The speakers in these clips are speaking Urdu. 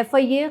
FIA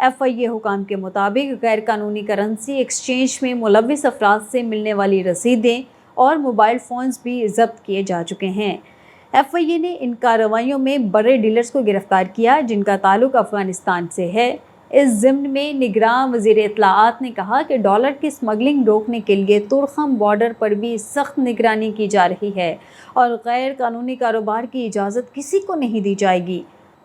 FIA حکام کے مطابق غیر قانونی کرنسی ایکسچینج میں ملوث افراد سے ملنے والی رسیدیں اور موبائل فونز بھی ضبط کیے جا چکے ہیں۔ FIA نے ان کارروائیوں میں بڑے ڈیلرز کو گرفتار کیا جن کا تعلق افغانستان سے ہے۔ اس ضمن میں نگراں وزیر اطلاعات نے کہا کہ ڈالر کی اسمگلنگ روکنے کے لیے تورخم بارڈر پر بھی سخت نگرانی کی جا رہی ہے اور غیر قانونی کاروبار کی اجازت کسی کو نہیں دی جائے گی۔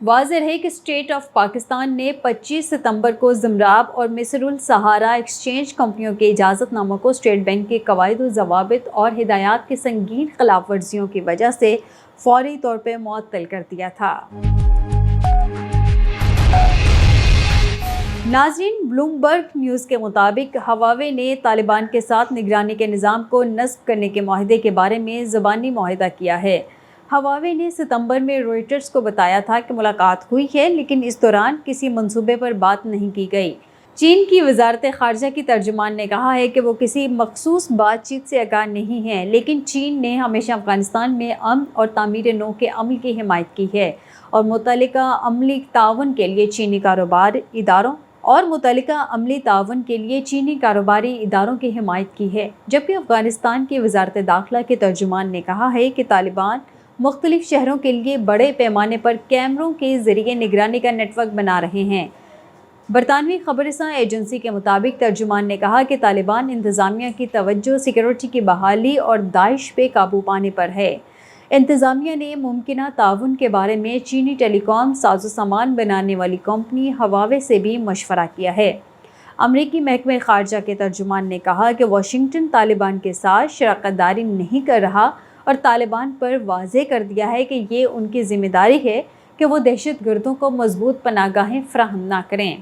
واضح ہے کہ اسٹیٹ آف پاکستان نے 25 ستمبر کو زمراب اور مصر السہارا ایکسچینج کمپنیوں کے اجازت ناموں کو اسٹیٹ بینک کے قواعد و ضوابط اور ہدایات کی سنگین خلاف ورزیوں کی وجہ سے فوری طور پر معطل کر دیا تھا۔ ناظرین، بلومبرگ نیوز کے مطابق ہواوے نے طالبان کے ساتھ نگرانی کے نظام کو نصب کرنے کے معاہدے کے بارے میں زبانی معاہدہ کیا ہے۔ ہواوے نے ستمبر میں روئٹرز کو بتایا تھا کہ ملاقات ہوئی ہے لیکن اس دوران کسی منصوبے پر بات نہیں کی گئی۔ چین کی وزارت خارجہ کی ترجمان نے کہا ہے کہ وہ کسی مخصوص بات چیت سے آگاہ نہیں ہے، لیکن چین نے ہمیشہ افغانستان میں امن اور تعمیر نو کے عمل کی حمایت کی ہے اور متعلقہ عملی تعاون کے لیے چینی کاروباری اداروں کی حمایت کی ہے، جبکہ افغانستان کی وزارت داخلہ کے ترجمان نے کہا ہے کہ طالبان مختلف شہروں کے لیے بڑے پیمانے پر کیمروں کے ذریعے نگرانی کا نیٹ ورک بنا رہے ہیں۔ برطانوی خبر رساں ایجنسی کے مطابق ترجمان نے کہا کہ طالبان انتظامیہ کی توجہ سیکیورٹی کی بحالی اور داعش پہ قابو پانے پر ہے۔ انتظامیہ نے ممکنہ تعاون کے بارے میں چینی ٹیلی کام ساز و سامان بنانے والی کمپنی ہواوے سے بھی مشورہ کیا ہے۔ امریکی محکمہ خارجہ کے ترجمان نے کہا کہ واشنگٹن طالبان کے ساتھ شراکت داری نہیں کر رہا اور طالبان پر واضح کر دیا ہے کہ یہ ان کی ذمہ داری ہے کہ وہ دہشت گردوں کو مضبوط پناہ گاہیں فراہم نہ کریں۔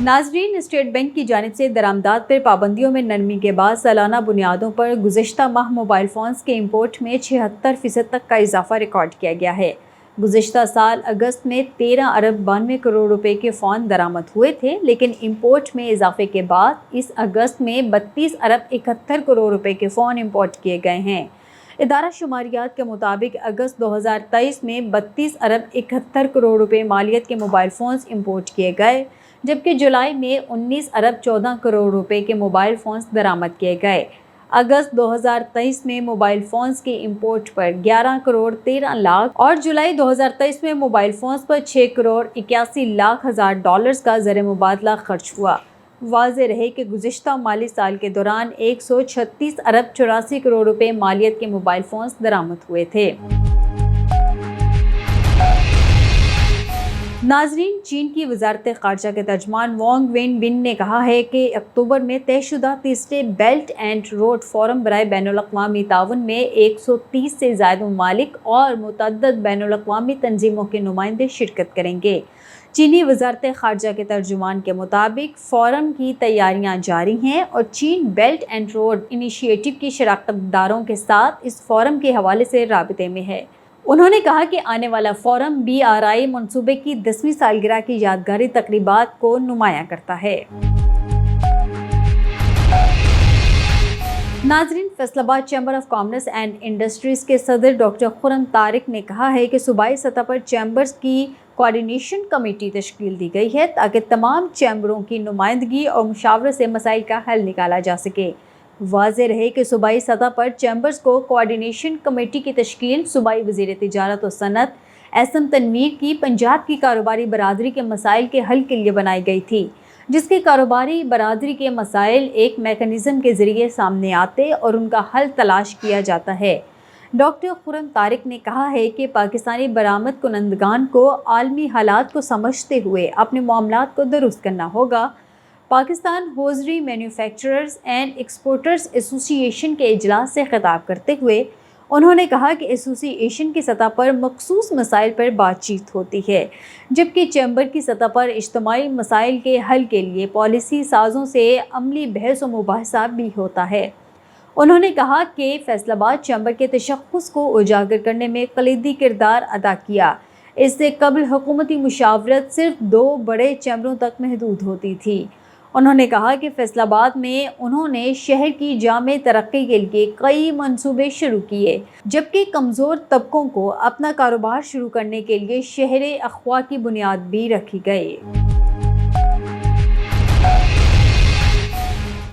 ناظرین، اسٹیٹ بینک کی جانب سے درآمدات پر پابندیوں میں نرمی کے بعد سالانہ بنیادوں پر گزشتہ ماہ موبائل فونز کے امپورٹ میں 76% تک کا اضافہ ریکارڈ کیا گیا ہے۔ گزشتہ سال اگست میں 13 ارب 92 کروڑ روپے کے فون درآمد ہوئے تھے، لیکن امپورٹ میں اضافے کے بعد اس اگست میں 32 ارب 71 کروڑ روپے کے فون امپورٹ کیے گئے ہیں۔ ادارہ شماریات کے مطابق اگست 2023 میں 32 ارب 71 کروڑ روپے مالیت کے موبائل فونز امپورٹ کیے گئے، جبکہ جولائی میں 19 ارب 14 کروڑ روپے کے موبائل فونز درآمد کیے گئے۔ اگست 2023 میں موبائل فونز کے امپورٹ پر 11 کروڑ 13 لاکھ اور جولائی 2023 میں موبائل فونز پر 6 کروڑ 81 لاکھ ہزار ڈالرز کا زر مبادلہ خرچ ہوا۔ واضح رہے کہ گزشتہ مالی سال کے دوران 136 ارب 84 کروڑ روپے مالیت کے موبائل فونز درآمد ہوئے تھے۔ ناظرین، چین کی وزارت خارجہ کے ترجمان وانگ وین بن نے کہا ہے کہ اکتوبر میں طے شدہ تیسرے بیلٹ اینڈ روڈ فورم برائے بین الاقوامی تعاون میں 130 سے زائد ممالک اور متعدد بین الاقوامی تنظیموں کے نمائندے شرکت کریں گے۔ چینی وزارت خارجہ کے ترجمان کے مطابق فورم کی تیاریاں جاری ہیں اور چین بیلٹ اینڈ روڈ انیشیٹو کی شراکت داروں کے ساتھ اس فورم کے حوالے سے رابطے میں ہے۔ انہوں نے کہا کہ آنے والا فورم BRI منصوبے کی 10ویں سالگرہ کی یادگاری تقریبات کو نمایاں کرتا ہے۔ ناظرین، فیصل آباد chamber of commerce and industries کے صدر ڈاکٹر خرم طارق نے کہا ہے کہ صوبائی سطح پر چیمبرز کی کوارڈینیشن کمیٹی تشکیل دی گئی ہے تاکہ تمام چیمبروں کی نمائندگی اور مشاورت سے مسائل کا حل نکالا جا سکے۔ واضح رہے کہ صوبائی سطح پر چیمبرز کو کوارڈینیشن کمیٹی کی تشکیل صوبائی وزیر تجارت و صنعت احسن تنویر کی پنجاب کی کاروباری برادری کے مسائل کے حل کے لیے بنائی گئی تھی، جس کے کاروباری برادری کے مسائل ایک میکانزم کے ذریعے سامنے آتے اور ان کا حل تلاش کیا جاتا ہے۔ ڈاکٹر خرم طارق نے کہا ہے کہ پاکستانی برآمد کنندگان کو عالمی حالات کو سمجھتے ہوئے اپنے معاملات کو درست کرنا ہوگا۔ Pakistan hosiery manufacturers and exporters ایسوسی ایشن کے اجلاس سے خطاب کرتے ہوئے انہوں نے کہا کہ ایسوسی ایشن کی سطح پر مخصوص مسائل پر بات چیت ہوتی ہے، جبکہ چیمبر کی سطح پر اجتماعی مسائل کے حل کے لیے پالیسی سازوں سے عملی بحث و مباحثہ بھی ہوتا ہے۔ انہوں نے کہا کہ فیصل آباد چیمبر کے تشخص کو اجاگر کرنے میں کلیدی کردار ادا کیا۔ اس سے قبل حکومتی مشاورت صرف 2 بڑے چیمبروں تک محدود ہوتی تھی۔ انہوں نے کہا کہ فیصل آباد میں انہوں نے شہر کی جامع ترقی کے لیے کئی منصوبے شروع کیے، جبکہ کمزور طبقوں کو اپنا کاروبار شروع کرنے کے لیے شہر اخوا کی بنیاد بھی رکھی گئی۔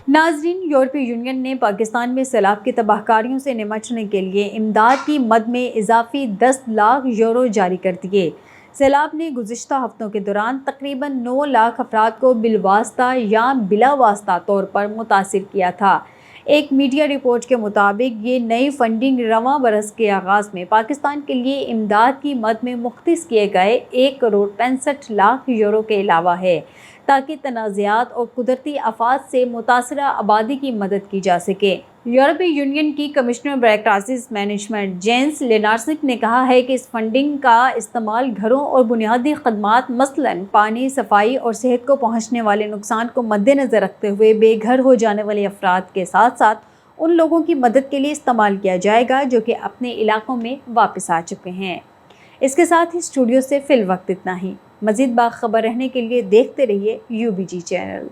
ناظرین، یورپی یونین نے پاکستان میں سیلاب کی تباہ کاریوں سے نمٹنے کے لیے امداد کی مد میں اضافی 10 لاکھ یورو جاری کر دیے۔ سیلاب نے گزشتہ ہفتوں کے دوران تقریباً 9 لاکھ افراد کو بالواسطہ یا بلا واسطہ طور پر متاثر کیا تھا۔ ایک میڈیا رپورٹ کے مطابق یہ نئی فنڈنگ رواں برس کے آغاز میں پاکستان کے لیے امداد کی مد میں مختص کیے گئے 1 کروڑ 65 لاکھ یورو کے علاوہ ہے، تاکہ تنازعات اور قدرتی آفات سے متاثرہ آبادی کی مدد کی جا سکے۔ یورپی یونین کی کمشنر برائے کرائسس مینجمنٹ جینس لینارسک نے کہا ہے کہ اس فنڈنگ کا استعمال گھروں اور بنیادی خدمات مثلاً پانی، صفائی اور صحت کو پہنچنے والے نقصان کو مد نظر رکھتے ہوئے بے گھر ہو جانے والے افراد کے ساتھ ساتھ ان لوگوں کی مدد کے لیے استعمال کیا جائے گا جو کہ اپنے علاقوں میں واپس آ چکے ہیں۔ اس کے ساتھ ہی اسٹوڈیو سے فی الوقت اتنا ہی۔ مزید باخبر رہنے کے لیے دیکھتے رہیے UBG چینل۔